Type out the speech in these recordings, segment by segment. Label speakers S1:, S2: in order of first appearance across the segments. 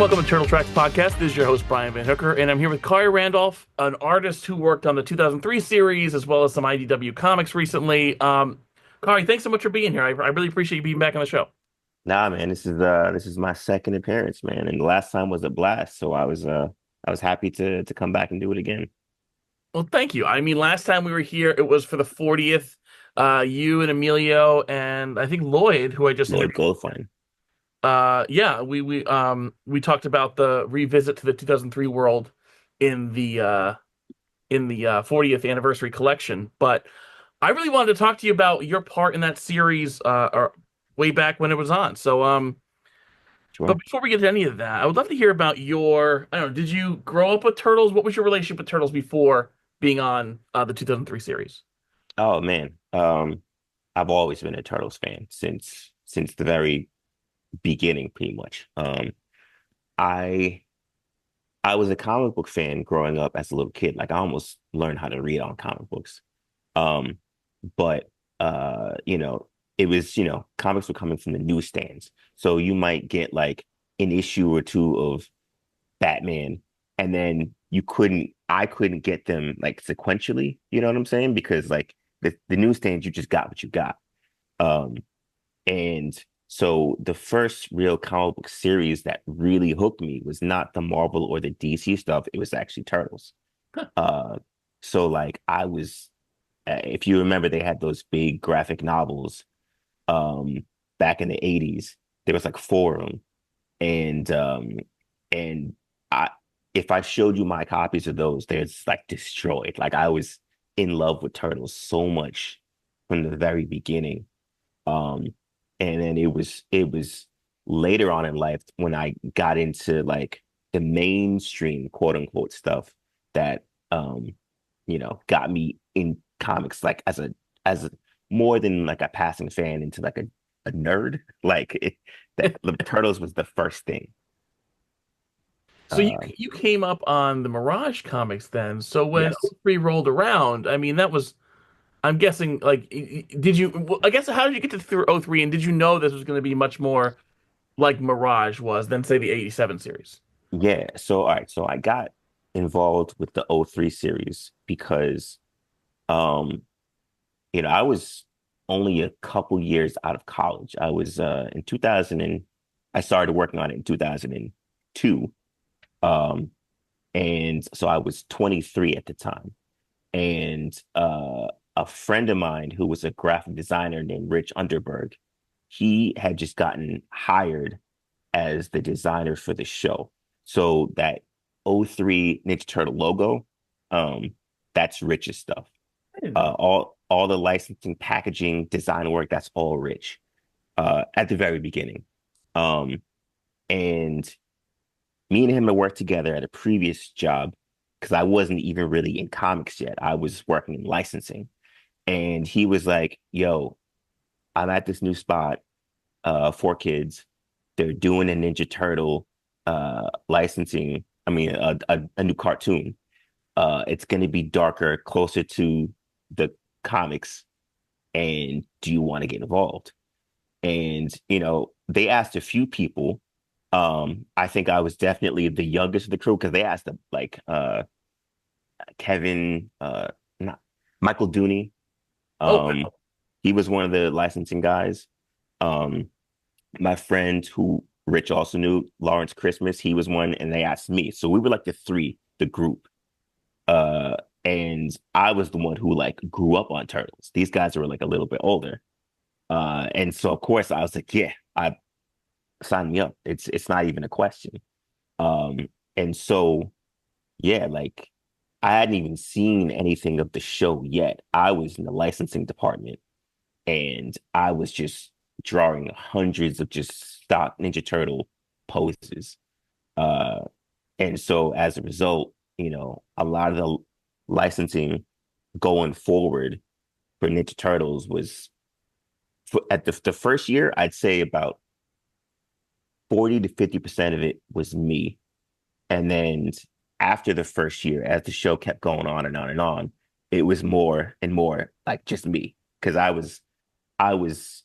S1: welcome to Turtle Tracks Podcast. This is your host, Brian VanHooker, and I'm here with Khary Randolph, an artist who worked on the 2003 series as well as some IDW comics recently. Khary, thanks so much for being here. I really appreciate you being back on the show.
S2: Nah, man, this is my second appearance, man, and the last time was a blast. So I was happy to come back and do it again.
S1: Well, thank you. I mean, last time we were here, it was for the 40th. You and Emilio and I think Lloyd, who I just
S2: Lloyd
S1: interviewed.
S2: Goldfine.
S1: Yeah, we talked about the revisit to the 2003 world in the 40th anniversary collection. But I really wanted to talk to you about your part in that series, or way back when it was on. But
S2: Sure.
S1: before we get to any of that, I would love to hear about I don't know, did you grow up with Turtles? What was your relationship with Turtles before being on the 2003 series?
S2: Oh man, I've always been a Turtles fan since the very beginning, pretty much. I I was a comic book fan growing up as a little kid. Like I almost learned how to read on comic books. Um, but it was, comics were coming from the newsstands. So you might get like an issue or two of Batman, and then I couldn't get them like sequentially, you know what I'm saying? Because like the newsstands, you just got what you got. Um, and so the first real comic book series that really hooked me was not the Marvel or the DC stuff. It was actually Turtles. Uh, so like if you remember, they had those big graphic novels back in the 80s. There was like four of them. And I if I showed you my copies of those, they're just like destroyed. Like I was in love with Turtles so much from the very beginning. Um, and then it was later on in life when I got into like the mainstream quote unquote stuff that got me in comics like as a more than like a passing fan into like a nerd. Like that the Turtles was the first thing.
S1: So
S2: Uh
S1: you came up on the Mirage comics then. So when
S2: yes.
S1: '03 rolled around, I mean that was I'm guessing like did you well, I guess how did you get to '03 and did you know this was going to be much more like Mirage was than say the '87 series?
S2: Yeah. So all right. So I got involved with the '03 series because um I was only a couple years out of college. I was in 2000 and I started working on it in 2002. Um, and so I was 23 at the time. And a friend of mine who was a graphic designer named Rich Underberg, he had just gotten hired as the designer for the show. So that '03 Ninja Turtle logo, um, that's Rich's stuff.
S1: I didn't know.
S2: All the licensing, packaging, design work, that's all Rich at the very beginning. Um, and me and him had worked together at a previous job because I wasn't even really in comics yet. I was working in licensing. And he was like, yo, I'm at this new spot for kids. They're doing a Ninja Turtle licensing, I mean, a new cartoon. It's going to be darker, closer to the comics. And do you want to get involved? And, they asked a few people. I think I was definitely the youngest of the crew because they asked them like Kevin, not Michael Dooney.
S1: Oh,
S2: Um,
S1: wow.
S2: he was one of the licensing guys. Um, my friend who Rich also knew, Lawrence Christmas, he was one, and they asked me. So we were like the group. Uh, and I was the one who like grew up on Turtles. These guys were like a little bit older. And so of course I was like, yeah, I sign me up. It's not even a question. Um, and so yeah, like I hadn't even seen anything of the show yet. I was in the licensing department and I was just drawing hundreds of just stock Ninja Turtle poses. Uh, and so as a result, a lot of the licensing going forward for Ninja Turtles was at the first year, I'd say about 40 to 50% of it was me. And then after the first year, as the show kept going on and on and on, it was more and more like just me. Because I was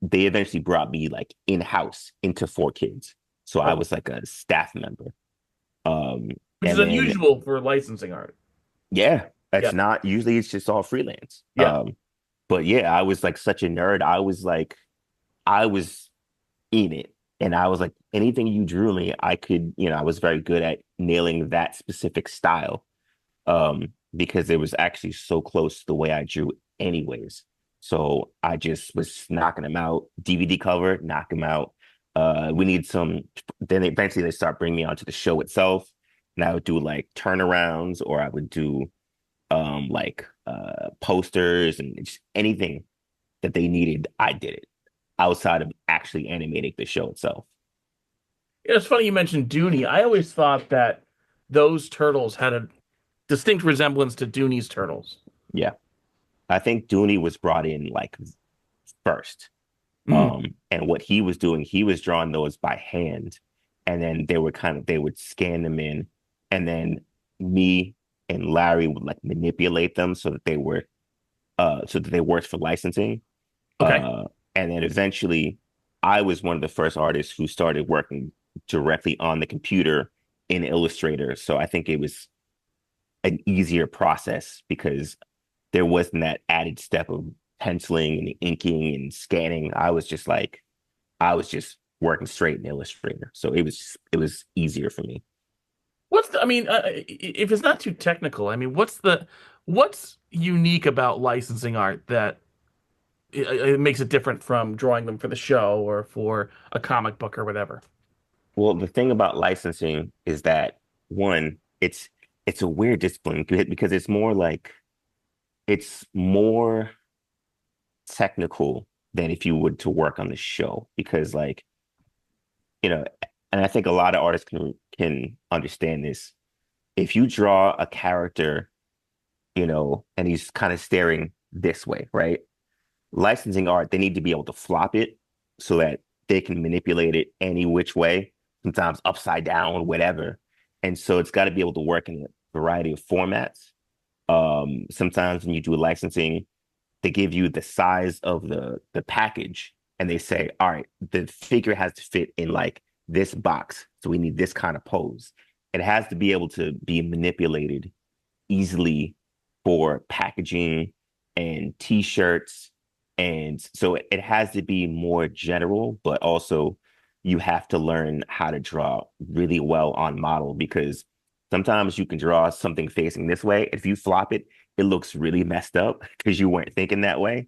S2: they eventually brought me like in-house into four kids. So I
S1: Oh,
S2: was like a staff member. Um,
S1: which is
S2: and then
S1: unusual for licensing art.
S2: yeah,
S1: Yeah,
S2: it's not usually it's just all freelance.
S1: yeah.
S2: But yeah, I was like such a nerd. I was in it. And I was like, anything you drew me, I could, I was very good at nailing that specific style. Because it was actually so close to the way I drew anyways. So I just was knocking them out, DVD cover, knock them out. We need some, then eventually they start bringing me onto the show itself. And I would do like turnarounds or I would do posters and just anything that they needed, I did it outside of actually animating the show itself.
S1: Yeah, it's funny you mentioned Dooney. I always thought that those turtles had a distinct resemblance to Dooney's turtles.
S2: Yeah. I think Dooney was brought in like first.
S1: Mm,
S2: And what he was doing, he was drawing those by hand. And then they would scan them in. And then me and Larry would like manipulate them so that they worked for licensing.
S1: okay.
S2: Uh, and then eventually I was one of the first artists who started working directly on the computer in Illustrator. So I think it was an easier process because there wasn't that added step of penciling and inking and scanning. I was just working straight in Illustrator. So it was easier for me.
S1: I mean, if it's not too technical, I mean, what's unique about licensing art that it makes it different from drawing them for the show or for a comic book or whatever?
S2: Well, the thing about licensing is that one, it's a weird discipline because it's more technical than if you would to work on the show because you know, and I think a lot of artists can understand this. If you draw a character, and he's kind of staring this way, right? Licensing art, they need to be able to flop it so that they can manipulate it any which way, sometimes upside down, whatever. And so it's got to be able to work in a variety of formats. Sometimes when you do licensing, they give you the size of the package and they say, all right, the figure has to fit in like this box. So we need this kind of pose. It has to be able to be manipulated easily for packaging and t-shirts. And so it has to be more general, but also you have to learn how to draw really well on model because sometimes you can draw something facing this way. If you flop it, it looks really messed up because you weren't thinking that way.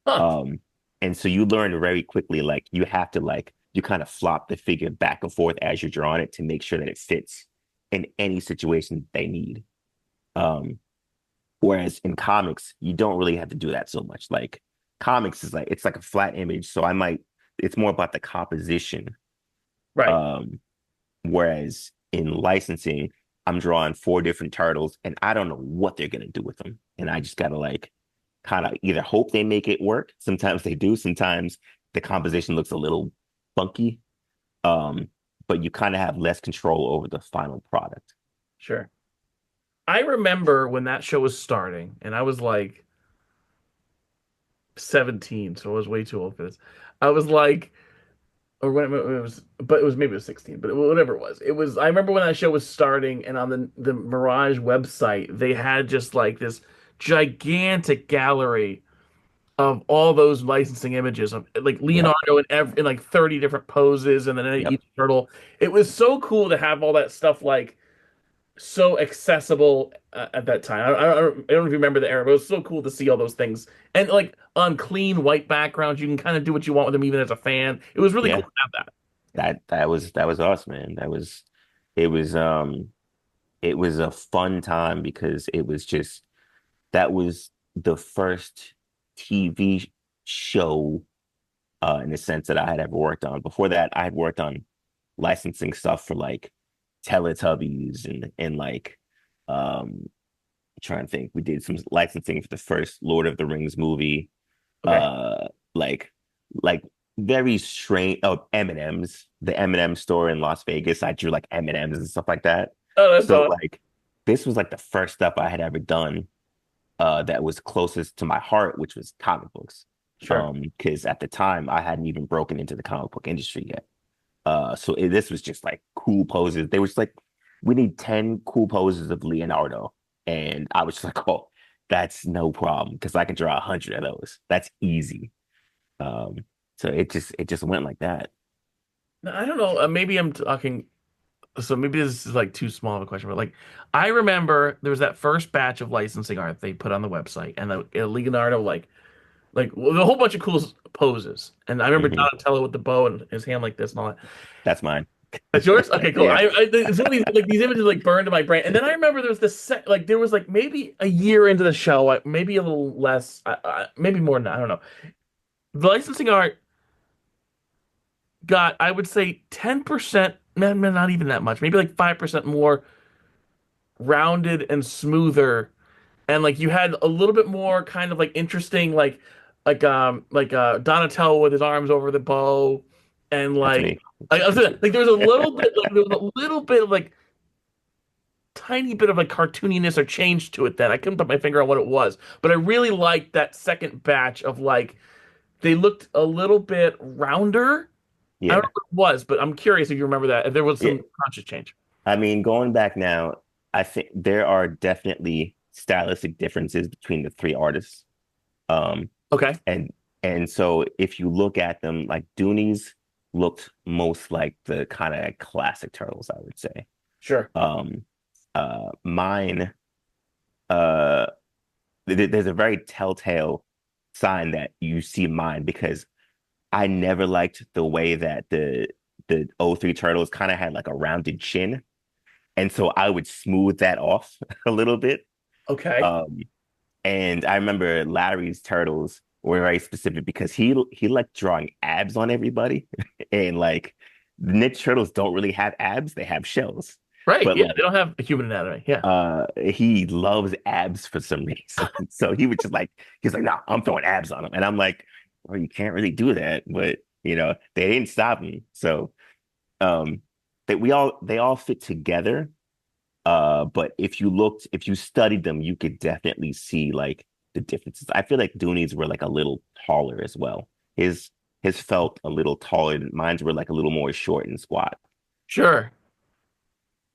S1: Huh.
S2: Um, and so you learn very quickly, like you have to you kind of flop the figure back and forth as you're drawing it to make sure that it fits in any situation they need. Um, Whereas in comics, you don't really have to do that so much. Like comics is like it's like a flat image, so it's more about the composition.
S1: Right.
S2: Um, Whereas in licensing, I'm drawing four different turtles and I don't know what they're gonna do with them. And I just gotta like kind of either hope they make it work. Sometimes they do, sometimes the composition looks a little funky. Um, but you kind of have less control over the final product.
S1: Sure. I remember when that show was starting, and I was like 17, so I was way too old for this. I was like, or when it was, but it was maybe it was 16, but whatever it was. It was, I remember when that show was starting, and on the Mirage website, they had just like this gigantic gallery of all those licensing images of like
S2: Yep.
S1: Leonardo in like 30 different poses, and then
S2: Yep.
S1: each turtle. It was so cool to have all that stuff like so accessible at that time. I don't remember the era, but it was so cool to see all those things. And like on clean white backgrounds, you can kind of do what you want with them, even as a fan. It was really cool
S2: Yeah.
S1: to have that.
S2: That was us, man. It was it was a fun time because it was just that was the first TV show in the sense that I had ever worked on. Before that, I had worked on licensing stuff for like Teletubbies and um trying to think. We did some licensing for the first Lord of the Rings movie.
S1: Okay,
S2: Like like very strange. Oh, M&M's, the M&M store in Las Vegas. I drew like M&M's and stuff like that.
S1: oh, that's
S2: So
S1: awesome.
S2: like this was like the first stuff I had ever done that was closest to my heart, which was comic books.
S1: Sure.
S2: Because at the time I hadn't even broken into the comic book industry yet. This was just like cool poses. They was like, we need 10 cool poses of Leonardo. And I was just like, oh, that's no problem because I can draw 100 of those. That's easy. Um, so it just went like that.
S1: I don't know. Maybe I'm talking. So maybe this is like too small of a question, but like I remember there was that first batch of licensing art they put on the website, and Leonardo like a whole bunch of cool poses. And I remember
S2: Hmm.
S1: Donatello with the bow and his hand like this and all that.
S2: That's mine.
S1: That's yours? Okay, cool.
S2: Yeah.
S1: It's one of these like these images like burned in my brain. And then I remember there was this like there was like maybe a year into the show, maybe a little less, maybe more than that. I don't know. The licensing art got, I would say, 10%, man, not even that much, maybe like 5% more rounded and smoother. And like you had a little bit more kind of like interesting, Donatello with his arms over the bow, and
S2: That's
S1: like
S2: me.
S1: I was saying, like there was a little bit, like there was a little bit of like tiny bit of like cartooniness or change to it that I couldn't put my finger on what it was. But I really liked that second batch of like they looked a little bit rounder. I don't
S2: Yeah.
S1: know what it was, but I'm curious if you remember that. If there was
S2: Yeah.
S1: some conscious change.
S2: I mean, going back now, I think there are definitely stylistic differences between the three artists. Um,
S1: Okay,
S2: and and so if you look at them, like Dooney's looked most like the kind of classic Turtles, I would say.
S1: sure.
S2: Um, Mine, uh, there's a very telltale sign that you see mine because I never liked the way that the O3 Turtles kind of had like a rounded chin. And so I would smooth that off a little bit.
S1: Okay.
S2: Um, and I remember Larry's turtles were very specific because he liked drawing abs on everybody. And like the Ninja Turtles don't really have abs, they have shells.
S1: Right.
S2: But
S1: Yeah,
S2: like
S1: they don't have a human anatomy. Yeah.
S2: he loves abs for some reason. So he would just like he's like, nah, I'm throwing abs on him. And I'm like, well, you can't really do that. But they didn't stop me. So um they all fit together. But if you studied them, you could definitely see like the differences. I feel like Dooney's were like a little taller as well. His felt a little taller. Mine's were like a little more short and squat.
S1: Sure.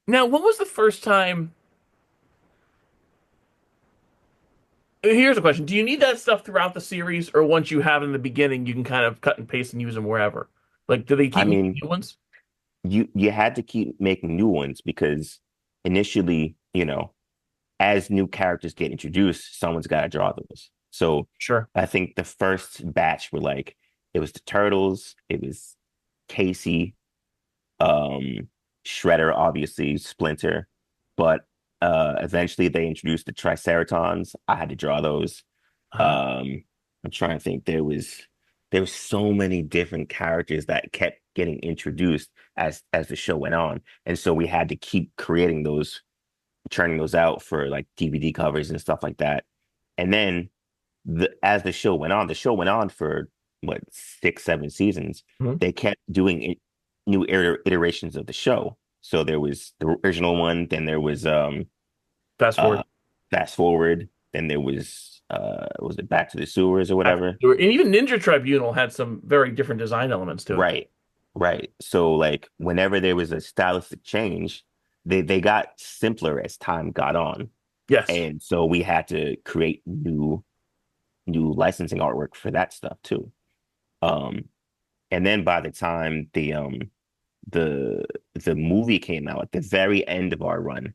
S1: Now, what was the first time? Here's a question. Do you need that stuff throughout the series, or once you have it in the beginning, you can kind of cut and paste and use them wherever? Like, do they
S2: I
S1: keep making
S2: mean,
S1: new ones?
S2: you had to keep making new ones because initially, as new characters get introduced, someone's got to draw those. So
S1: Sure.
S2: I think the first batch were like it was the Turtles, it was Casey, um, Shredder, obviously, Splinter, but eventually they introduced the Triceratons. I had to draw those.
S1: Uh,
S2: Um, I'm trying to think. There was so many different characters that kept getting introduced as the show went on, and so we had to keep creating those, churning those out for like DVD covers and stuff like that. And then as the show went on for what 6, 7 seasons.
S1: mhm.
S2: They kept doing new iterations of the show. So there was the original one, then there was
S1: Fast
S2: uh
S1: forward.
S2: Fast Forward, then there was it Back to the Sewers or whatever?
S1: And even Ninja Tribunal had some very different design elements to it.
S2: Right. Right. So like whenever there was a stylistic change, they got simpler as time got on.
S1: Yes.
S2: And so we had to create new licensing artwork for that stuff too. Um and then by the time the the movie came out at the very end of our run,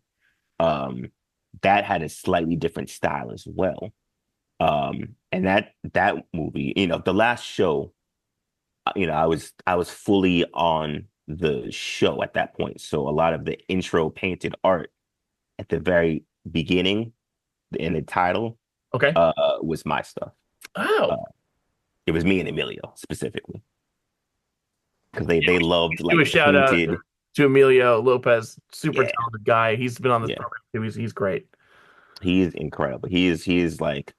S2: um that had a slightly different style as well. And that movie, the last show, I was fully on the show at that point. So a lot of the intro painted art at the very beginning in the title
S1: Okay.
S2: was my stuff. Uh,
S1: Oh,
S2: it was me and Emilio specifically because they loved
S1: do a
S2: like
S1: shout out
S2: painted.
S1: to Emilio Lopez, super
S2: Yeah,
S1: talented guy. He's been on this
S2: yeah.
S1: program too. He's great.
S2: He is incredible. He is like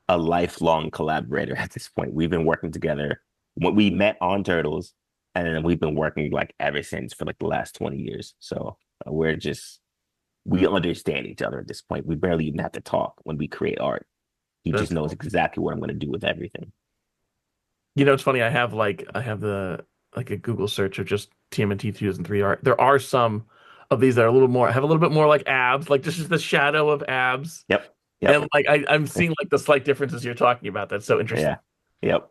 S2: a lifelong collaborator at this point. We've been working together when we met on Turtles, and then we've been working like ever since for like the last 20 years. So we understand each other at this point. We barely even have to talk when we create art. He just
S1: That's
S2: knows
S1: cool.
S2: exactly what I'm going to do with everything.
S1: It's funny. I have the like a Google search of just TMNT 2003 art, there are some of these that are a little more have a little bit more like abs, like just the shadow of abs,
S2: Yep.
S1: and
S2: Yep.
S1: like I'm seeing like the slight differences you're talking about. That's so interesting.
S2: Yeah. Yep.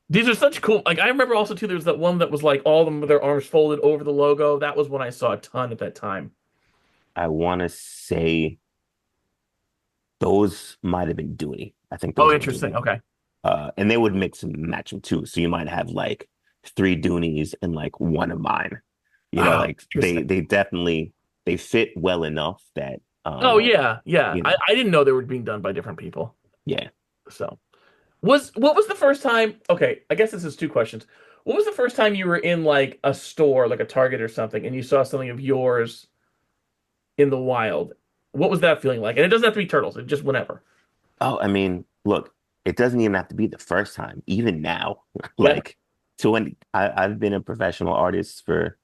S1: These are such cool. Like I remember also too, there was that one that was like all of them with their arms folded over the logo. That was one I saw a ton at that time.
S2: I want to say those might have been Dooney. I think
S1: Oh,
S2: those were
S1: interesting.
S2: Dooney.
S1: Okay.
S2: And they would mix and match them too. So you might have like three Doonies and like one of mine.
S1: Oh,
S2: Like
S1: interesting.
S2: they definitely they fit well enough that
S1: Oh yeah, yeah.
S2: you know,
S1: I didn't know they were being done by different people.
S2: yeah.
S1: So what was the first time? Okay, I guess this is two questions. What was the first time you were in like a store, like a Target or something, and you saw something of yours in the wild? What was that feeling like? And it doesn't have to be turtles. It just whenever.
S2: Oh, I mean, look, it doesn't even have to be the first time. Even now,
S1: Yeah.
S2: like I've been a professional artist for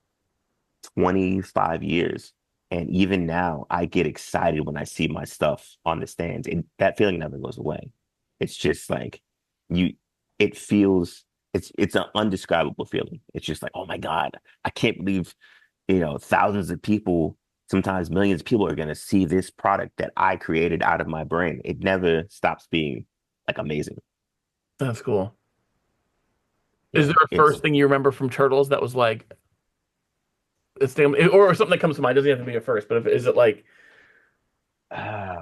S2: 25 years. And even now, I get excited when I see my stuff on the stands. And that feeling never goes away. It's just like you, it feels, it's an undescribable feeling. It's just like, oh my God, I can't believe, thousands of people, sometimes millions of people are going to see this product that I created out of my brain. It never stops being like amazing.
S1: That's cool. Is
S2: Yeah,
S1: there a
S2: it's,
S1: first thing you remember from Turtles that was like it's or something that comes to mind? Doesn't have to be a first, but if, is it like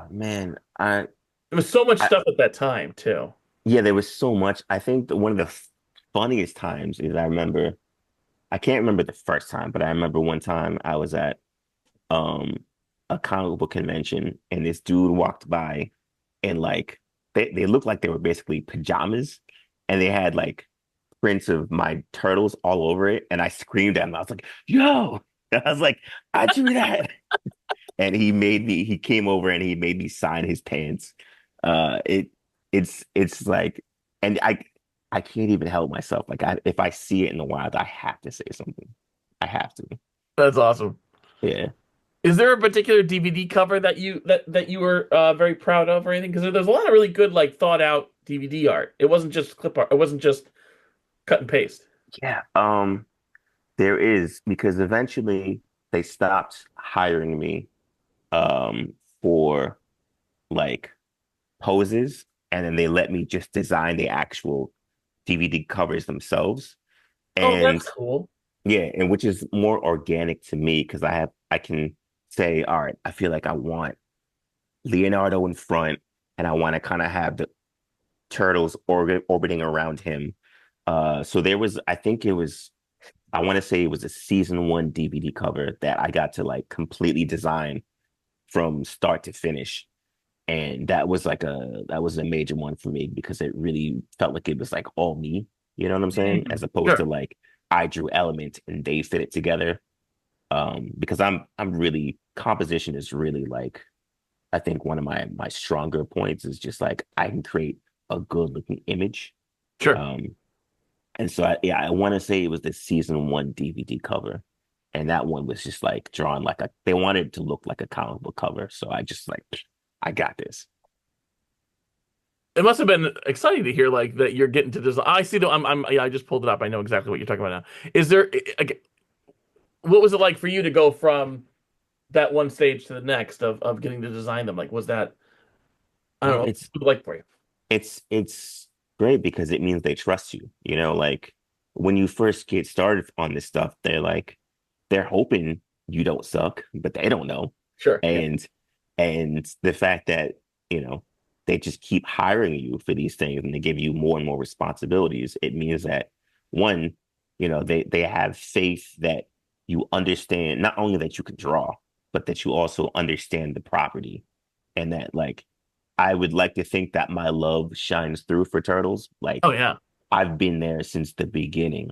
S2: man,
S1: there was so much
S2: I,
S1: stuff at that time too?
S2: yeah, there was so much. I think that one of the funniest times is I can't remember the first time, but I remember one time I was at um a comic book convention and this dude walked by and like they looked like they were basically pajamas and they had like prints of my turtles all over it. And I screamed at him. I was like, yo, I was like, I drew that. And he came over and he made me sign his pants. Uh it it's like and I can't even help myself. Like if I see it in the wild, I have to say something. I have to.
S1: That's awesome.
S2: Yeah.
S1: Is there a particular DVD cover that you were very proud of or anything? Because there's a lot of really good like thought out DVD art. It wasn't just clip art. It wasn't just cut and paste.
S2: Yeah. There is because eventually they stopped hiring me um for like poses and then they let me just design the actual DVD covers themselves.
S1: Oh, that's
S2: And
S1: cool.
S2: yeah, and which is more organic to me because I can say, all right, I feel like I want Leonardo in front and I want to kind of have the turtles orbiting around him. So there was, I think it was, I want to say it was a season one DVD cover that I got to like completely design from start to finish. And that was a major one for me because it really felt like it was like all me, you know what I'm saying? As
S1: Mhm.
S2: opposed to
S1: Sure.
S2: like I drew element and they fit it together. Because I'm really composition is really like I think one of my stronger points is just like I can create a good looking image.
S1: Sure.
S2: Um, and so I want to say it was the season one DVD cover. And that one was just like drawn like they wanted it to look like a comic book cover. So I just like, I got this.
S1: It must have been exciting to hear like that you're getting to design. I see. Yeah, I just pulled it up. I know exactly what you're talking about now. Is there? Like, what was it like for you to go from that one stage to the next of getting to design them? Like, was that I don't
S2: Well,
S1: know, what was it like for you?
S2: it's great because it means they trust you. Like when you first get started on this stuff, they're hoping you don't suck, but they don't know.
S1: Sure. Yeah.
S2: And and the fact that, you know, they just keep hiring you for these things and they give you more and more responsibilities, it means that one, they have faith that you understand not only that you can draw, but that you also understand the property and that like I would like to think that my love shines through for turtles.
S1: Oh
S2: Like
S1: yeah.
S2: I've been there since the beginning.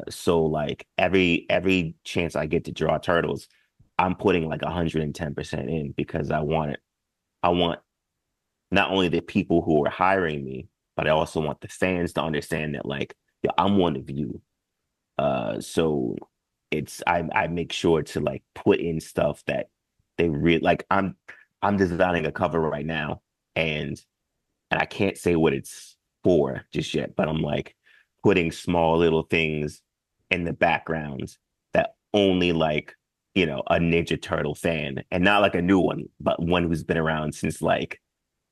S2: So like every chance I get to draw turtles, I'm putting like 110% in because I want not only the people who are hiring me, but I also want the fans to understand that like, yeah, I'm one of you. So I make sure to like put in stuff that they really like. I'm designing a cover right now, and I can't say what it's for just yet, but I'm like, putting small little things in the background that only like, a Ninja Turtle fan, and not like a new one, but one who's been around since like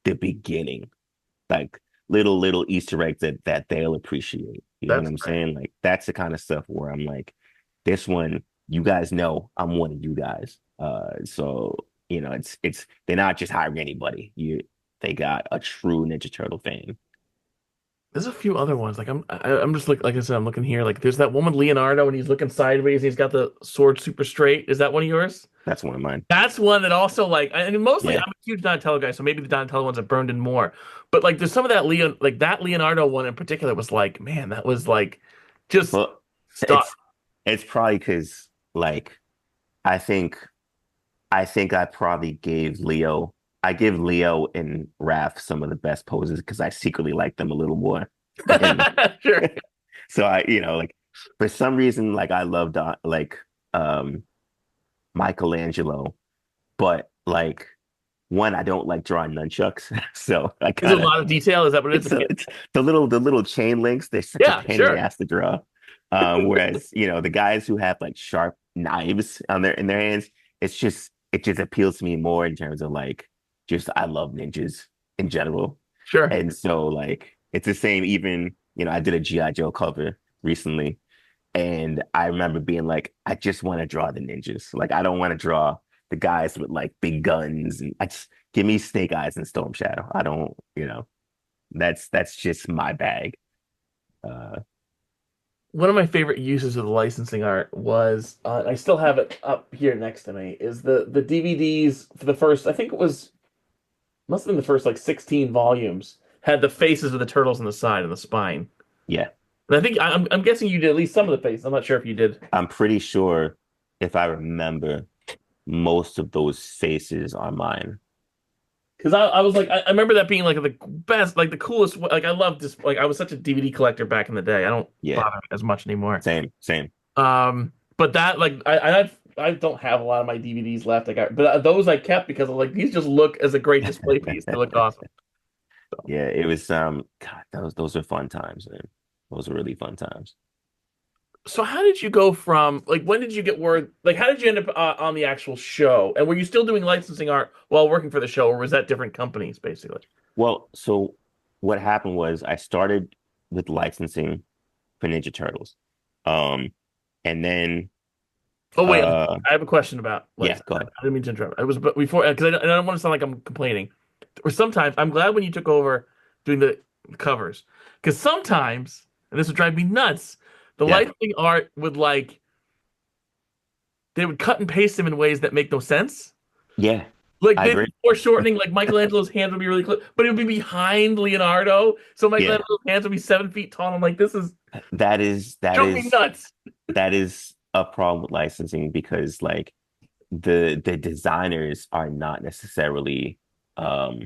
S2: the beginning. Like little Easter eggs that they'll appreciate. You know what
S1: That's
S2: I'm
S1: great.
S2: saying? Like that's the kind of stuff where I'm like, this one, you guys know I'm one of you guys. So it's they're not just hiring anybody. They got a true Ninja Turtle fan.
S1: There's a few other ones. I'm just like I said, I'm looking here. Like there's that one with Leonardo and he's looking sideways and he's got the sword super straight. Is that one of yours?
S2: That's one of mine.
S1: That's one that also like, and mostly
S2: Yeah.
S1: I'm a huge Donatello guy, so maybe the Donatello ones have burned in more. But like there's some of that Leonardo one in particular was like, man, that was like just
S2: Well,
S1: stuck.
S2: it's probably because like I think I probably I give Leo and Raph some of the best poses because I secretly like them a little more. And
S1: Sure.
S2: so like for some reason, like I loved like um Michelangelo, but like one, I don't like drawing nunchucks. So I
S1: Is it a
S2: kind of
S1: lot of detail? Is that what it is?
S2: it's the little chain links, they're such a
S1: Yeah,
S2: pain in the
S1: sure.
S2: ass to draw. Whereas, the guys who have like sharp knives on their hands, it just appeals to me more in terms of like just I love ninjas in general.
S1: Sure.
S2: And so like it's the same even, I did a G.I. Joe cover recently and I remember being like, I just want to draw the ninjas. Like I don't want to draw the guys with like big guns and I just give me Snake Eyes and Storm Shadow. I don't, that's just my bag. Uh,
S1: One of my favorite uses of the licensing art was I still have it up here next to me is the DVDs for the first I think it was must have been the first like 16 volumes had the faces of the turtles on the side and the spine.
S2: yeah,
S1: And I think I'm guessing you did at least some of the faces. I'm not sure if you did
S2: I'm pretty sure if I remember, most of those faces are mine.
S1: because I was like I remember that being like the best like the coolest like I loved this like I was such a DVD collector back in the day. I don't
S2: Yeah,
S1: bother as much anymore.
S2: same.
S1: But that like I don't have a lot of my DVDs left. I got but those I kept because I'm like these just look as a great display piece. They look awesome.
S2: Yeah, it was God, those are fun times, man. Those are really fun times.
S1: So how did you go from like when did you get word like how did you end up on the actual show? And were you still doing licensing art while working for the show, or was that different companies basically?
S2: Well, so what happened was I started with licensing for Ninja Turtles. Um, and then
S1: Oh wait,
S2: uh
S1: I have a question about
S2: yeah,
S1: licensing.
S2: go
S1: I
S2: ahead.
S1: didn't mean to interrupt. I was but before because I don't want to sound like I'm complaining. Or sometimes I'm glad when you took over doing the covers because sometimes and this would drive me nuts. The
S2: Yeah,
S1: licensing art would like they would cut and paste them in ways that make no sense.
S2: yeah,
S1: Like
S2: I
S1: they'd
S2: agree.
S1: be foreshortening, like Michelangelo's hands would be really close, but it would be behind Leonardo. So
S2: Yeah,
S1: Michelangelo's hands would be 7 feet tall. I'm like, this is
S2: that is that
S1: drove me
S2: is
S1: nuts.
S2: that is a problem with licensing because like the designers are not necessarily um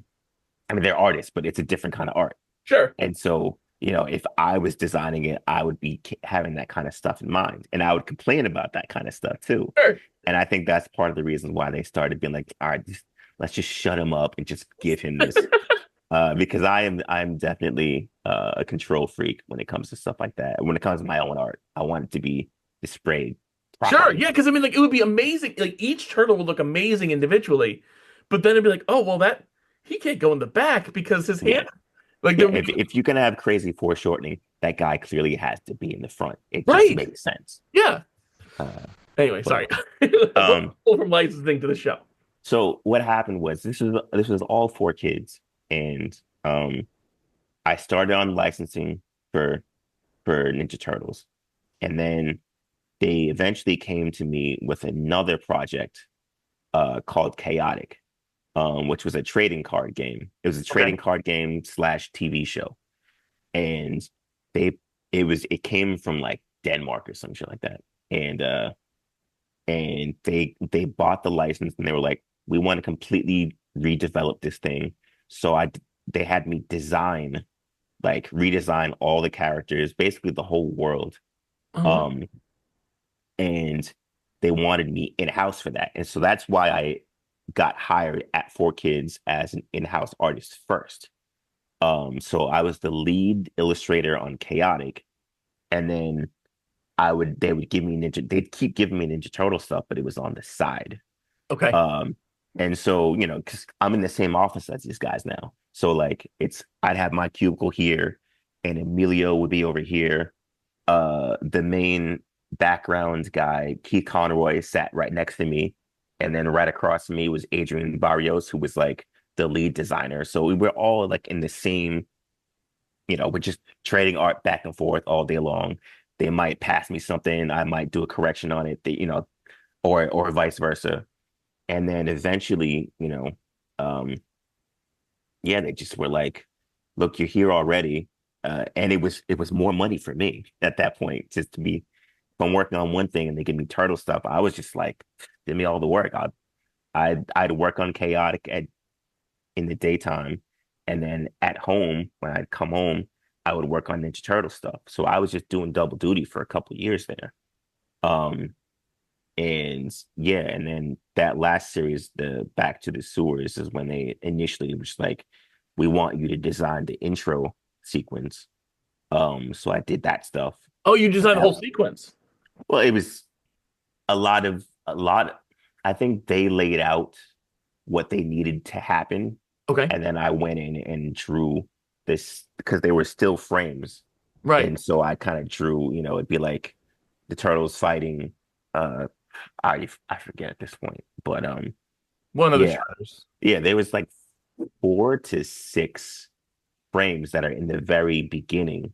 S2: I mean they're artists, but it's a different kind of art.
S1: Sure,
S2: And so, if I was designing it, I would be having that kind of stuff in mind. And I would complain about that kind of stuff too.
S1: sure.
S2: And I think that's part of the reason why they started being like, all right, let's just shut him up and just give him this. Because I'm definitely a control freak when it comes to stuff like that. When it comes to my own art, I want it to be displayed
S1: Sure,
S2: properly.
S1: yeah, because I mean, like, it would be amazing. Like, each turtle would look amazing individually, but then it'd be like, oh, well, that he can't go in the back because his
S2: Yeah.
S1: hand, like, there
S2: Yeah.
S1: would be,
S2: If you're gonna have crazy foreshortening, that guy clearly has to be in the front. It just
S1: right.
S2: makes sense.
S1: Yeah.
S2: Uh,
S1: Anyway,
S2: but
S1: sorry. Let's
S2: um
S1: pull from licensing to the show.
S2: So what happened was this was all four kids, and I started on licensing for Ninja Turtles, and then they eventually came to me with another project called Chaotic, which was a trading card game. It was a
S1: Okay.
S2: trading card game slash TV show, and they it came from like Denmark or some shit like that, and they bought the license and they were like, we want to completely redevelop this thing. So they had me redesign all the characters, basically the whole world.
S1: Oh,
S2: Um, and they wanted me in-house for that. And so that's why I got hired at Four Kids as an in-house artist first. So I was the lead illustrator on Chaotic, and then they would give me they'd keep giving me Ninja Turtle stuff, but it was on the side.
S1: Okay.
S2: Um, and so, because I'm in the same office as these guys now. So like I'd have my cubicle here and Emilio would be over here. The main background guy, Keith Conroy, sat right next to me. And then right across from me was Adrian Barrios, who was like the lead designer. So we were all like in the same, we're just trading art back and forth all day long. They might pass me something, I might do a correction on it, or vice versa. And then eventually, um, yeah, they just were like, "Look, you're here already," and it was more money for me at that point. Just to be, if I'm working on one thing and they give me turtle stuff, I was just like, "Give me all the work." I'd work on chaotic in the daytime, and then at home when I'd come home, I would work on Ninja Turtle stuff. So I was just doing double duty for a couple of years there. Um, And yeah, and then that last series, the Back to the Sewers, is when they initially was like, we want you to design the intro sequence. So I did that stuff.
S1: Oh, you designed the
S2: That,
S1: whole sequence.
S2: well, it was a lot. I think they laid out what they needed to happen,
S1: Okay.
S2: and then I went in and drew this because they were still frames,
S1: Right.
S2: and so I kind of drew, it'd be like the turtles fighting. Uh, I forget at this point, but
S1: One of the
S2: yeah,
S1: Shredders.
S2: yeah, there was like 4 to 6 frames that are in the very beginning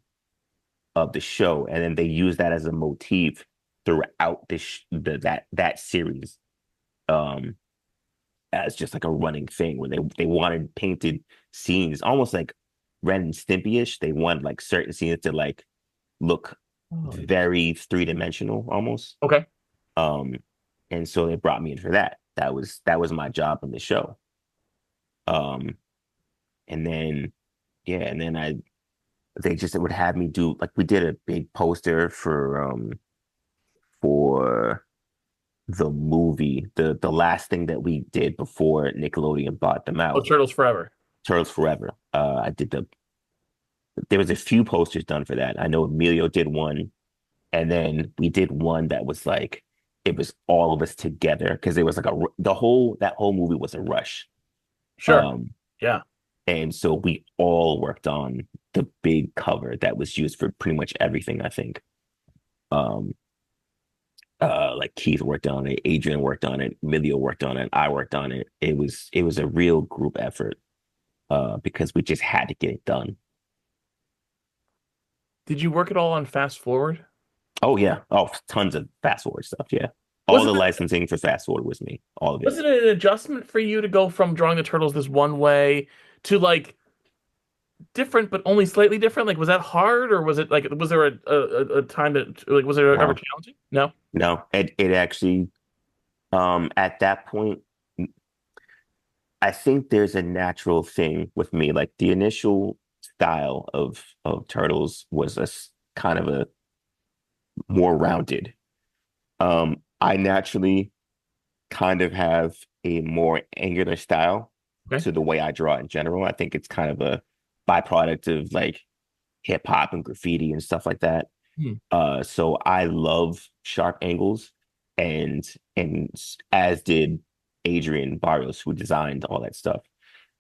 S2: of the show, and then they use that as a motif throughout that series, um, as just like a running thing where they wanted painted scenes, almost like Ren and Stimpy-ish. They wanted like certain scenes to like look
S1: Oh,
S2: very three-dimensional almost.
S1: okay.
S2: Um, and so they brought me in for that. That was my job in the show. Um, and then yeah, and then they just would have me do like we did a big poster for the movie, the last thing that we did before Nickelodeon bought them
S1: Oh,
S2: out,
S1: Turtles Forever.
S2: Turtles Forever. I did there was a few posters done for that. I know Emilio did one, and then we did one that was like it was all of us together because it was like that whole movie was a rush.
S1: Sure.
S2: Um,
S1: Yeah.
S2: And so we all worked on the big cover that was used for pretty much everything, I think. Um, like Keith worked on it, Adrian worked on it, Emilio worked on it, I worked on it. It was a real group effort, because we just had to get it done.
S1: Did you work at all on Fast Forward?
S2: Oh yeah. Oh, tons of fast forward stuff. Yeah. All
S1: Was
S2: the
S1: it
S2: licensing for fast forward was me. All of it.
S1: was it an adjustment for you to go from drawing the turtles this one way to like different but only slightly different? Like was that hard or was it like was there a time that like was it ever
S2: No,
S1: challenging? No.
S2: no. It actually, at that point, I think there's a natural thing with me. Like the initial style of Turtles was kind of a more rounded. I naturally kind of have a more angular style
S1: Okay.
S2: to the way I draw in general. I think it's kind of a byproduct of like hip hop and graffiti and stuff like that.
S1: Hmm.
S2: So I love sharp angles, and and as did Adrian Barrios, who designed all that stuff.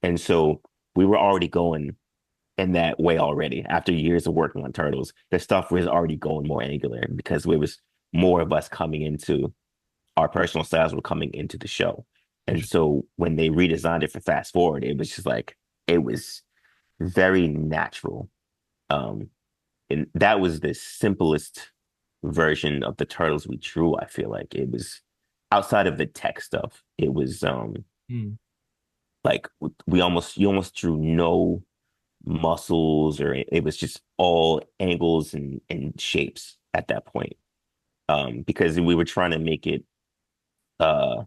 S2: And so we were already going in that way already. After years of working on Turtles, the stuff was already going more angular because it was more of us coming into our personal styles were coming into the show. And
S1: Interesting.
S2: so when they redesigned it for Fast Forward, it was just like it was very natural. Um, and that was the simplest version of the Turtles we drew. I feel like it was outside of the tech stuff. It was
S1: Hmm.
S2: like you almost drew no muscles, or it was just all angles and shapes at that point. Because we were trying to make it uh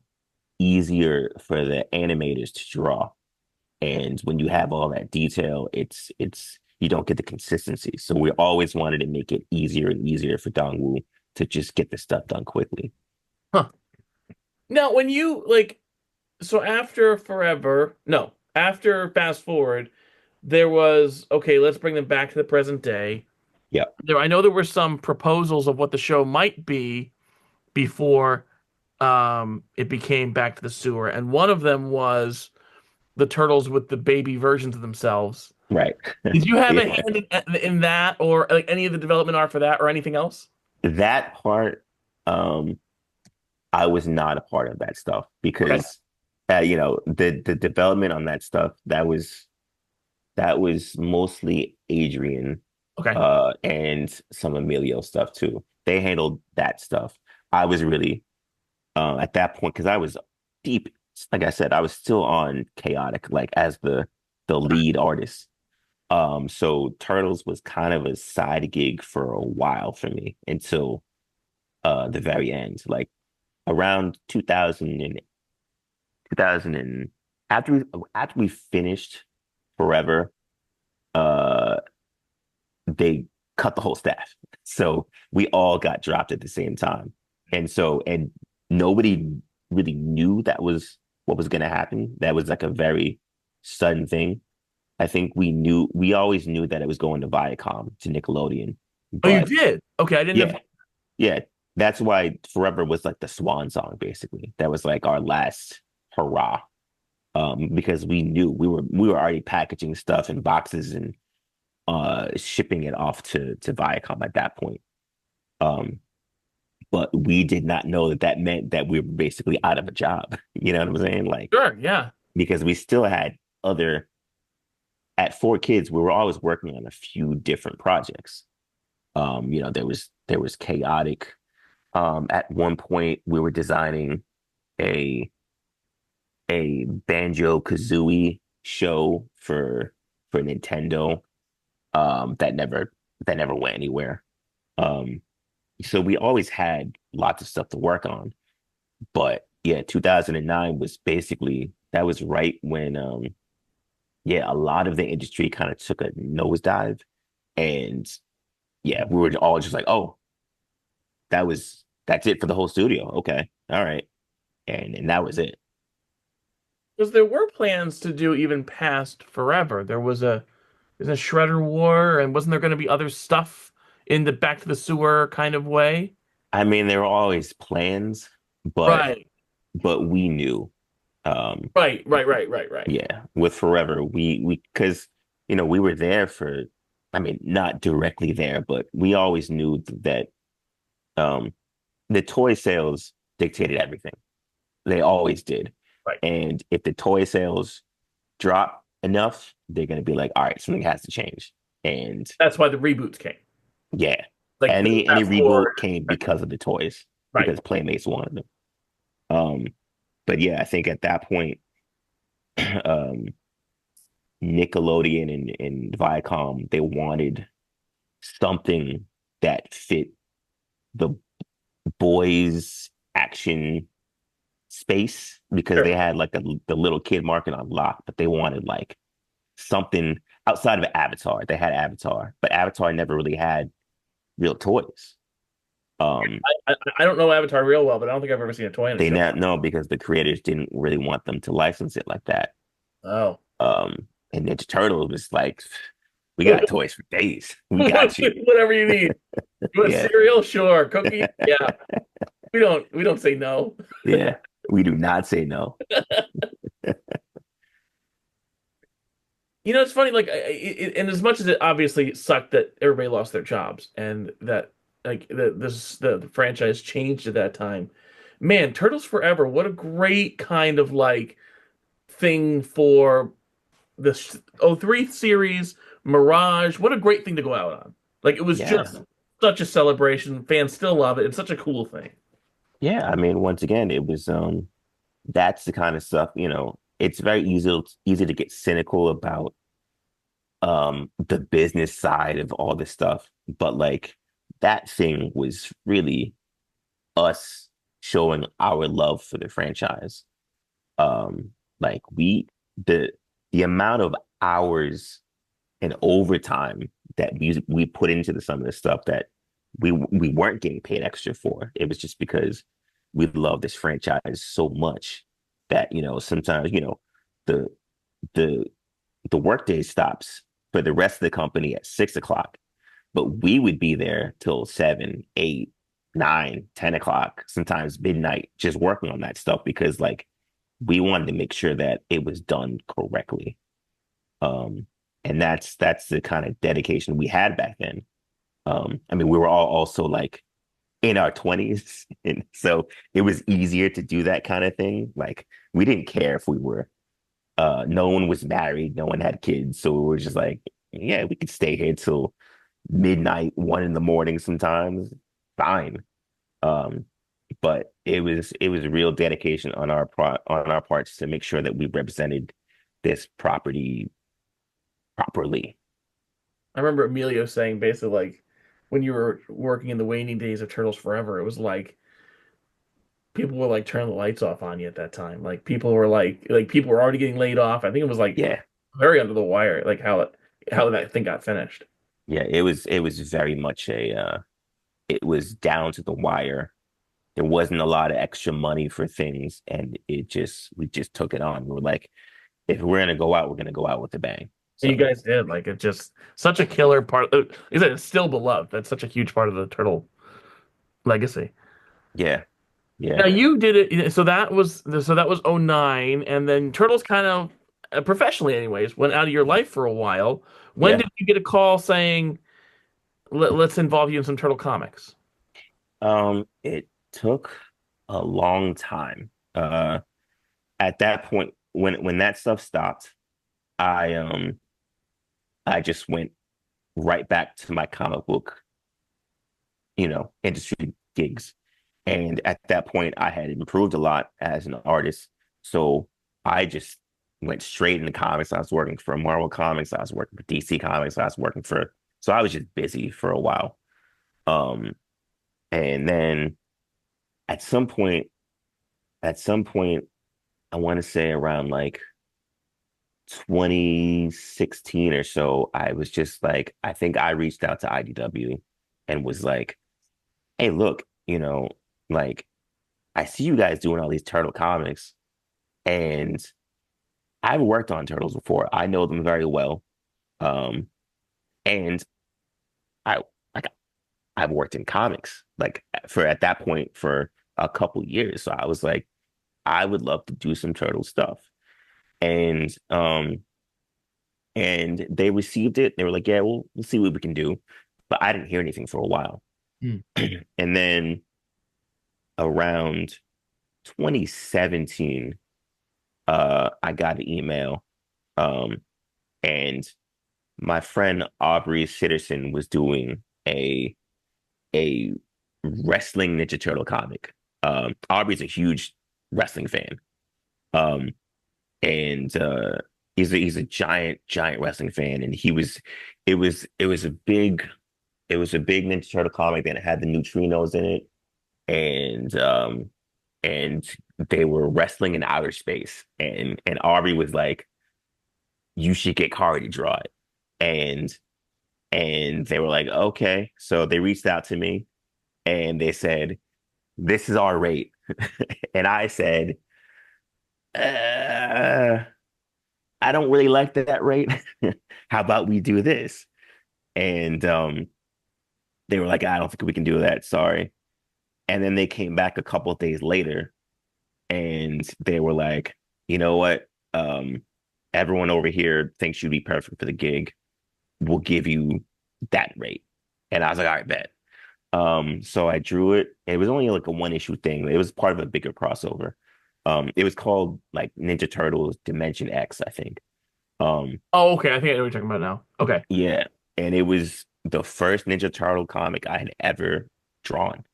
S2: easier for the animators to draw. And when you have all that detail, it's you don't get the consistency. So we always wanted to make it easier and easier for Dongwoo to just get the stuff done quickly.
S1: Huh. Now, when you like, so after Forever, no, after Fast Forward, there was okay. Let's bring them back to the present day.
S2: Yeah,
S1: I know there were some proposals of what the show might be before it became Back to the Sewer, and one of them was the turtles with the baby versions of themselves.
S2: right.
S1: Did you have a
S2: Yeah.
S1: hand in that, or like any of the development art for that, or anything else?
S2: That part, um, I was not a part of that stuff
S1: Okay,
S2: because the development on that stuff that was mostly Adrian
S1: okay,
S2: and some Emilio stuff too. They handled that stuff. I was really at that point because I was deep, like I said, I was still on Chaotic, like as the lead artist. So Turtles was kind of a side gig for a while for me until the very end, like around 2000 and after we finished Forever, uh they cut the whole staff. So we all got dropped at the same time. And nobody really knew that was what was going to happen. That was like a very sudden thing. I think we always knew that it was going to Viacom, to Nickelodeon.
S1: oh, you
S2: But
S1: did. Okay, I didn't
S2: yeah,
S1: know.
S2: yeah, that's why Forever was like the swan song, basically. That was like our last hurrah. Because we knew we were already packaging stuff in boxes and shipping it off to Viacom at that point. Um, but we did not know that that meant that we were basically out of a job. You know what I'm saying? Like,
S1: Sure, yeah.
S2: because we still had other, at Four Kids, we were always working on a few different projects. There was Chaotic. At one point, we were designing a a Banjo Kazooie show for Nintendo. That never went anywhere. Um, so we always had lots of stuff to work on. But yeah, 2009 was basically that was right when yeah, a lot of the industry kind of took a nosedive. And yeah, we were all just like, oh, that's it for the whole studio. Okay. All right. And that was it.
S1: Because there were plans to do even past Forever. There's a Shredder War, and wasn't there going to be other stuff in the Back to the Sewer kind of way?
S2: I mean, there were always plans, but
S1: Right,
S2: we knew. Um,
S1: right.
S2: yeah, with Forever, we because we were there for, I mean, not directly there, but we always knew that um the toy sales dictated everything. They always did.
S1: Right.
S2: And if the toy sales drop enough, they're gonna be like, all right, something has to change. And
S1: That's why the reboots came.
S2: yeah,
S1: Like the
S2: any
S1: Fast Forward.
S2: reboot came because of the toys,
S1: Right.
S2: because Playmates wanted them. Um, but yeah, I think at that point, um, Nickelodeon and Viacom, they wanted something that fit the boys action space because
S1: Sure.
S2: they had like the little kid market on lock, but they wanted like something outside of Avatar. They had Avatar, but Avatar never really had real toys. Um,
S1: I don't know Avatar real well, but I don't think I've ever seen a toy in a
S2: they
S1: show.
S2: not know because the creators didn't really want them to license it like that.
S1: Oh.
S2: And Ninja Turtle was like, we got toys for days. We got you.
S1: Whatever you need. You want
S2: Yeah,
S1: cereal? Sure. Cookies? Yeah. We don't say no.
S2: yeah. We do not say no.
S1: It's funny, like, and as much as it obviously sucked that everybody lost their jobs and that, like, the franchise changed at that time, man, Turtles Forever, what a great kind of like thing for the '03 series, Mirage. What a great thing to go out on. Like, it was
S2: Yeah.
S1: just such a celebration. Fans still love it. It's such a cool thing.
S2: Yeah. I mean, once again, it was that's the kind of stuff, it's very easy to get cynical about the business side of all this stuff. But like that thing was really us showing our love for the franchise. Like the amount of hours and overtime that we put into some of this stuff that we weren't getting paid extra for. It was just because we love this franchise so much that sometimes the the the workday stops for the rest of the company at 6 o'clock. but we would be there till 7, 8, 9, 10 o'clock, sometimes midnight, just working on that stuff because like we wanted to make sure that it was done correctly. Um, and that's the kind of dedication we had back then. I mean, we were all also like in our 20s, and so it was easier to do that kind of thing. Like we didn't care if we were no one was married, no one had kids, so we were just like, yeah, we could stay here till midnight, 1 in the morning sometimes. Fine. Um, but it was a real dedication on on our parts to make sure that we represented this property properly.
S1: I remember Emilio saying basically like when you were working in the waning days of Turtles Forever, it was like people were like turning the lights off on you at that time. Like people were like people were already getting laid off. I think it was like
S2: Yeah.
S1: very under the wire, like how that thing got finished.
S2: Yeah, it was very much a it was down to the wire. There wasn't a lot of extra money for things, and we just took it on. We were like, if we're gonna go out, we're gonna go out with a bang.
S1: And you
S2: So
S1: guys did like it just such a killer part. Is it still beloved? That's such a huge part of the turtle legacy.
S2: yeah, yeah,
S1: Now you did it, so that was '09, and then Turtles kind of professionally, anyways, went out of your life for a while. When
S2: yeah.
S1: did you get a call saying let's involve you in some Turtle comics?
S2: It took a long time. At that point, when that stuff stopped, I I just went right back to my comic book, industry gigs. And at that point, I had improved a lot as an artist. So I just went straight into comics. I was working for Marvel Comics. I was working for DC Comics. I was working for, so I was just busy for a while. Um, and then at some point, at some point, I want to say around like 2016 or so, I was just like, I think I reached out to IDW and was like, hey, look, like I see you guys doing all these turtle comics, and I've worked on turtles before. I know them very well. Um, and I like I've worked in comics like for at that point for a couple years. So I was like, I would love to do some turtle stuff. And and they received it. They were like, yeah, we'll see what we can do. But I didn't hear anything for a while.
S1: Hmm.
S2: And then around 2017, I got an email. Um, and my friend Aubrey Sitterson was doing a wrestling Ninja Turtle comic. Aubrey's a huge wrestling fan. Um, and he's a giant wrestling fan, and it was a big Ninja Turtle comic that had the neutrinos in it, and they were wrestling in outer space, and Aubrey was like, you should get Khary to draw it. And they were like, okay. So they reached out to me and they said, this is our rate. And I said, uh, I don't really like that rate. How about we do this? And they were like, I don't think we can do that. Sorry. And then they came back a couple of days later and they were like, you know what? Everyone over here thinks you'd be perfect for the gig. We'll give you that rate. And I was like, all right, bet. So I drew it. It was only like a one issue thing. It was part of a bigger crossover. It was called like Ninja Turtles Dimension X, I think. Um,
S1: Oh, okay. I think I know what you're talking about now. Okay.
S2: yeah, and it was the first Ninja Turtle comic I had ever drawn.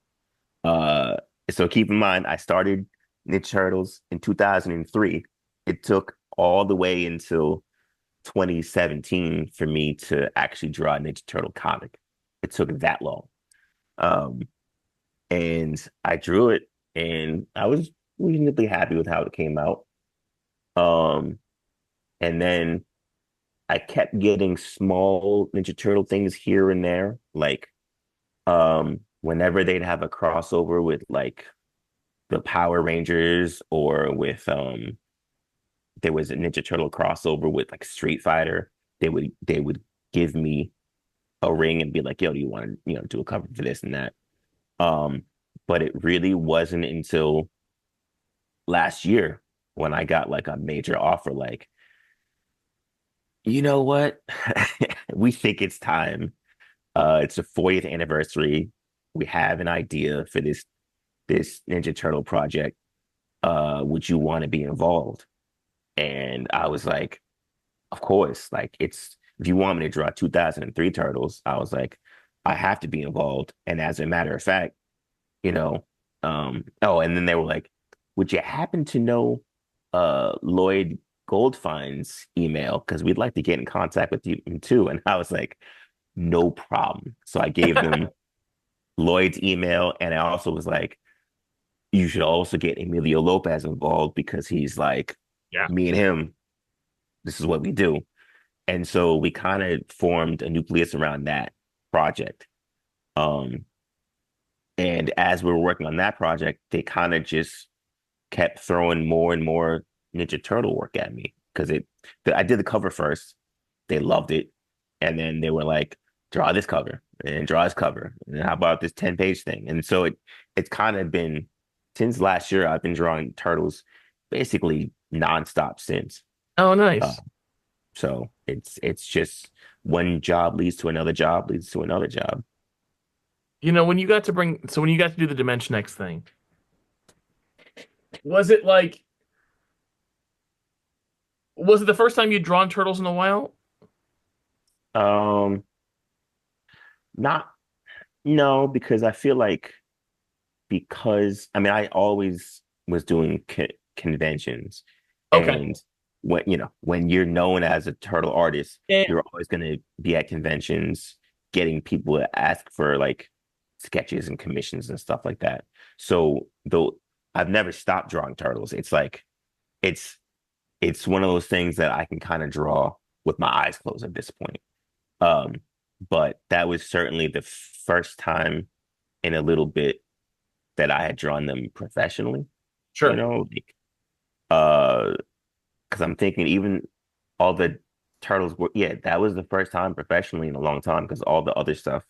S2: Uh, so keep in mind, I started Ninja Turtles in 2003. It took all the way until 2017 for me to actually draw a Ninja Turtle comic. It took that long. Um, and I drew it, and I was reasonably happy with how it came out. Um, and then I kept getting small Ninja Turtle things here and there, like whenever they'd have a crossover with like the Power Rangers or with there was a Ninja Turtle crossover with like Street Fighter, they would give me a ring and be like, yo, do you want to, do a cover for this and that? Um, but it really wasn't until last year when I got like a major offer, like, you know what? We think it's time. It's the 40th anniversary. We have an idea for this Ninja Turtle project. Would you want to be involved? And I was like, of course. Like, it's if you want me to draw 2003 Turtles, I was like, I have to be involved. And as a matter of fact, you know, oh, and then they were like, would you happen to know Lloyd Goldfine's email? Because we'd like to get in contact with you too. And I was like, no problem. So I gave them Lloyd's email, and I also was like, you should also get Emilio Lopez involved because he's like,
S1: Yeah.
S2: me and him, this is what we do. And so we kind of formed a nucleus around that project. Um, and as we were working on that project, they kind of just kept throwing more and more Ninja Turtle work at me because I did the cover first. They loved it. And then they were like, draw this cover and draw this cover. And how about this 10-page thing? And so it's kind of been since last year, I've been drawing turtles basically nonstop since.
S1: Oh,
S2: Uh,
S1: nice.
S2: so it's just one job leads to another job, leads to another job.
S1: When you got to when you got to do the Dimension X thing, was it like, was it the first time you'd drawn turtles in a while?
S2: Um, not no, because I feel like because I mean I always was doing conventions,
S1: Okay.
S2: and when you're known as a turtle artist,
S1: Yeah.
S2: you're always going to be at conventions getting people to ask for like sketches and commissions and stuff like that. So though I've never stopped drawing turtles, it's like it's it's one of those things that I can kind of draw with my eyes closed at this point. Um, but that was certainly the first time in a little bit that I had drawn them professionally,
S1: Sure.
S2: like uh because I'm thinking even all the turtles were yeah, that was the first time professionally in a long time because all the other stuff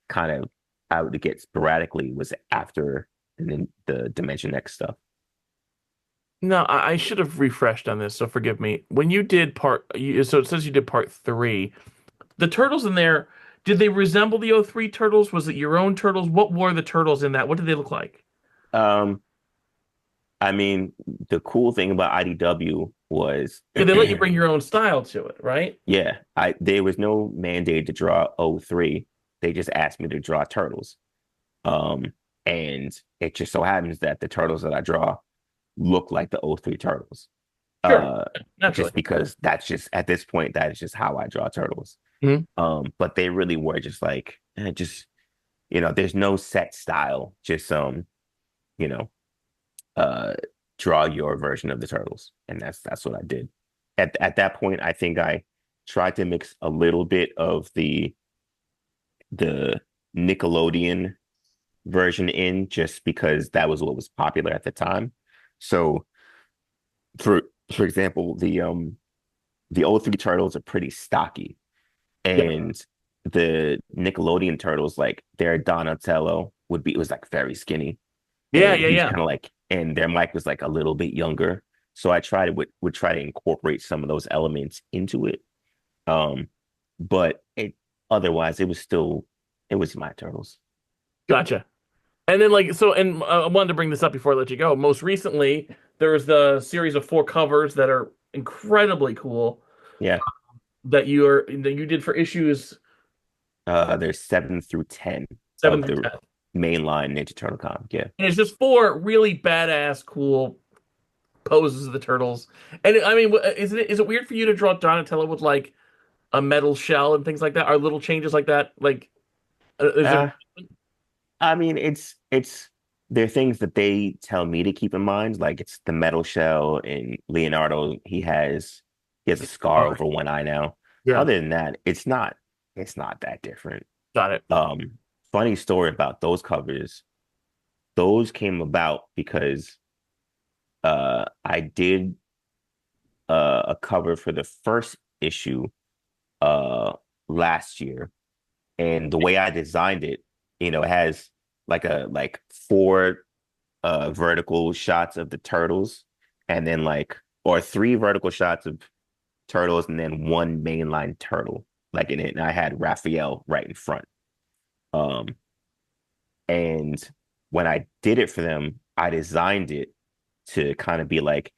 S2: kind of I would get sporadically was after and then the Dimension X stuff.
S1: No, I should have refreshed on this, so forgive me. When you did so it says you did part three. The turtles in there, did they resemble the '03 turtles? Was it your own turtles? What were the turtles in that? What did they look like?
S2: Um, I mean, the cool thing about IDW was
S1: Yeah, they let you bring your own style to it, right?
S2: yeah, I there was no mandate to draw '03. They just asked me to draw turtles. Um, and it just so happens that the turtles that I draw look like the '03 turtles.
S1: Sure,
S2: Uh,
S1: naturally.
S2: just because that's just at this point, that is just how I draw turtles.
S1: Mhm.
S2: But they really were just like just there's no set style, just you know, uh draw your version of the turtles. And that's what I did. At that point, I think I tried to mix a little bit of the Nickelodeon version in just because that was what was popular at the time. So for for example, the '03 turtles are pretty stocky,
S1: Yeah,
S2: and the Nickelodeon turtles, like their Donatello was like very skinny,
S1: yeah,
S2: and
S1: yeah,
S2: he was
S1: yeah.
S2: kind of like, and their Mike was like a little bit younger. So I tried to would try to incorporate some of those elements into it. Um, but it otherwise it was my turtles.
S1: Gotcha. And then and I wanted to bring this up before I let you go. Most recently, there's the series of four covers that are incredibly cool
S2: Yeah.
S1: that you did for issues
S2: There's 7 through 10
S1: seven
S2: of
S1: through
S2: the
S1: 10.
S2: mainline Ninja Turtle comic. Yeah.
S1: And it's just four really badass, cool poses of the turtles. And I mean, is it weird for you to draw Donatello with like a metal shell and things like that? Are little changes like that? Like, is it?
S2: Uh, I mean, it's there are things that they tell me to keep in mind, like it's the metal shell and Leonardo, he has a scar
S1: Oh,
S2: over one eye now.
S1: yeah,
S2: Other than that, it's not that different.
S1: got it.
S2: Funny story about those covers. Those came about because I did a cover for the first issue uh last year, And the way I designed it, it has like four vertical shots of the turtles, and then like or three vertical shots of turtles, and then one mainline turtle like in it. And I had Raphael right in front. Um, and when I did it for them, I designed it to kind of be like,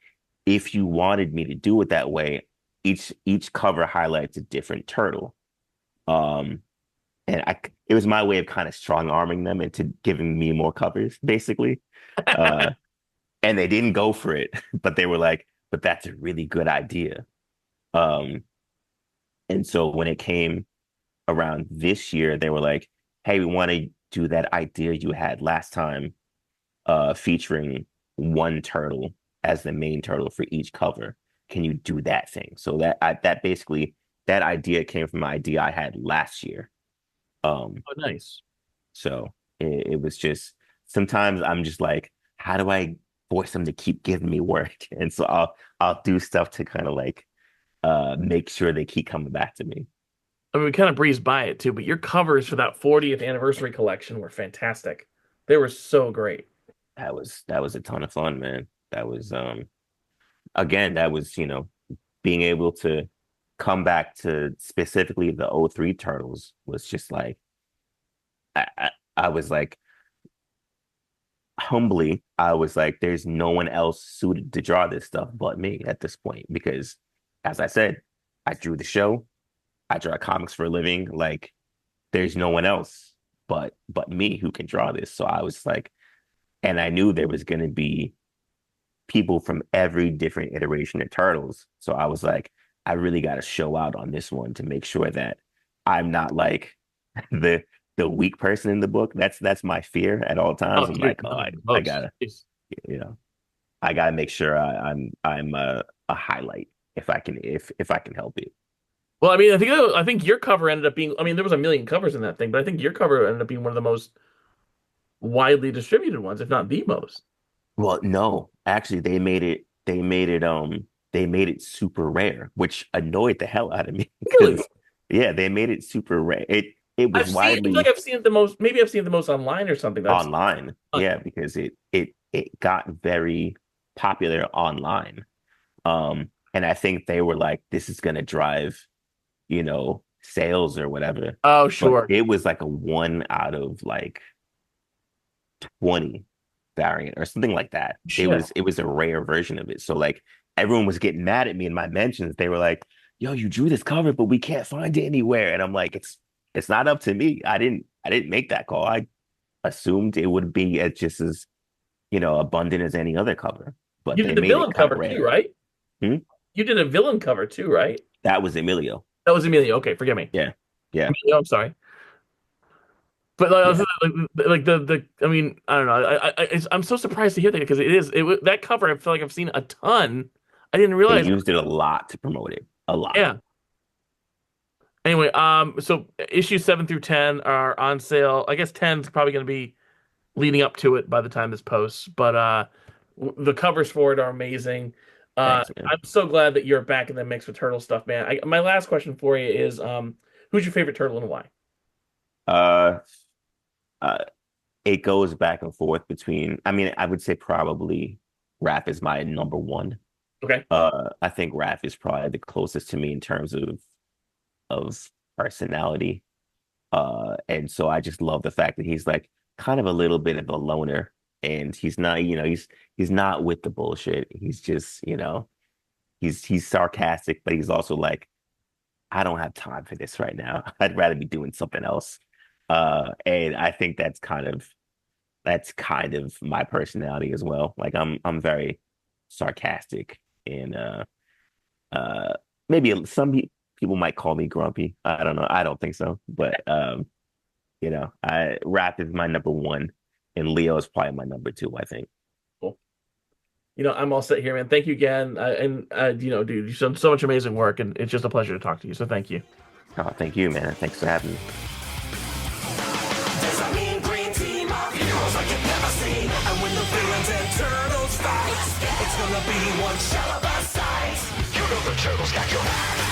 S2: if you wanted me to do it that way, each cover highlights a different turtle. Um, and it was my way of kind of strong arming them into giving me more covers, basically. Uh, and they didn't go for it, but they were like, "But that's a really good idea." Um, and so when it came around this year, they were like, "Hey, we want to do that idea you had last time, featuring one turtle as the main turtle for each cover. Can you do that thing?" So that basically that idea came from an idea I had last year.
S1: Oh, nice.
S2: So it was just sometimes I'm just like, how do I force them to keep giving me work? And so I'll do stuff to kind of like make sure they keep coming back to me.
S1: I mean, we kind of breezed by it too, but your covers for that 40th anniversary collection were fantastic. They were so great.
S2: That was a ton of fun, man. That was again, that was, being able to come back to specifically the '03 Turtles was just like I was like humbly, I was like, there's no one else suited to draw this stuff but me at this point. Because as I said, I drew the show, I draw comics for a living. Like there's no one else but me who can draw this. So I was like, and I knew there was gonna be people from every different iteration of Turtles. So I was like, I really got to show out on this one to make sure that I'm not like the the weak person in the book. That's my fear at all
S1: Oh,
S2: times. I'm
S1: dude,
S2: like, oh,
S1: no,
S2: I
S1: most.
S2: gotta, you know, I gotta make sure I'm a highlight if I can help it.
S1: Well, I mean, I think your cover ended up being. I mean, there was a million covers in that thing, but I think your cover ended up being one of the most widely distributed ones, if not the most.
S2: Well, no, actually, they made it super rare, which annoyed the hell out of me
S1: Really,
S2: because yeah, they made it super rare. It was
S1: I feel like
S2: widely
S1: I've seen it the most. Maybe I've seen it the most online or something. But I've seen
S2: online.
S1: it
S2: Yeah, because it got very popular online. And I think they were like, this is gonna drive, sales or whatever.
S1: oh,
S2: But
S1: sure.
S2: it was like a one out of like 20 variant or something like that. It
S1: Shit.
S2: was it was a rare version of it. So like everyone was getting mad at me in my mentions. They were like, "Yo, you drew this cover, but we can't find it anywhere." And I'm like, it's not up to me. I didn't make that call. I assumed it would be as just as, abundant as any other cover, but
S1: You
S2: they
S1: did the
S2: made it
S1: villain
S2: kind of
S1: cover too,
S2: rare.
S1: right?
S2: Hmm?
S1: You did a villain cover too, right?
S2: That was Emilio.
S1: That was Emilio. Okay, forgive me.
S2: Yeah. Yeah.
S1: Emilio, I'm sorry. But like,
S2: Yeah.
S1: like the I mean, I don't know. I'm so surprised to hear that because that cover. I feel like I've seen a ton. I didn't
S2: They
S1: realize.
S2: used it a lot to promote it. A lot.
S1: Yeah. Anyway, so issues 7 through 10 are on sale. I guess 10 is probably going to be leading up to it by the time this posts. But the covers for it are amazing.
S2: Thanks, man.
S1: I'm so glad that you're back in the mix with turtle stuff, man. My last question for you is, who's your favorite turtle and why?
S2: Uh, uh, it goes back and forth between, I mean, I would say probably Raph is my number one.
S1: Okay.
S2: I think Raph is probably the closest to me in terms of personality. And so I just love the fact that he's like kind of a little bit of a loner, and he's not, he's not with the bullshit. He's just, he's sarcastic, but he's also like, I don't have time for this right now. I'd rather be doing something else. And I think that's kind of my personality as well. Like I'm very sarcastic and uh maybe people might call me grumpy. I don't know. I don't think so. But I Rap is my number one and Leo is probably my number two, I think.
S1: Cool. I'm all set here, man. Thank you again. And dude, you've done so much amazing work, and it's just a pleasure to talk to you. So thank you.
S2: Oh, thank you, man. Thanks for having me.
S3: There's a mean green team of heroes like you've never seen. And when the villains and turtles fight, it's gonna be one shell of a sight. You know the turtles got your back.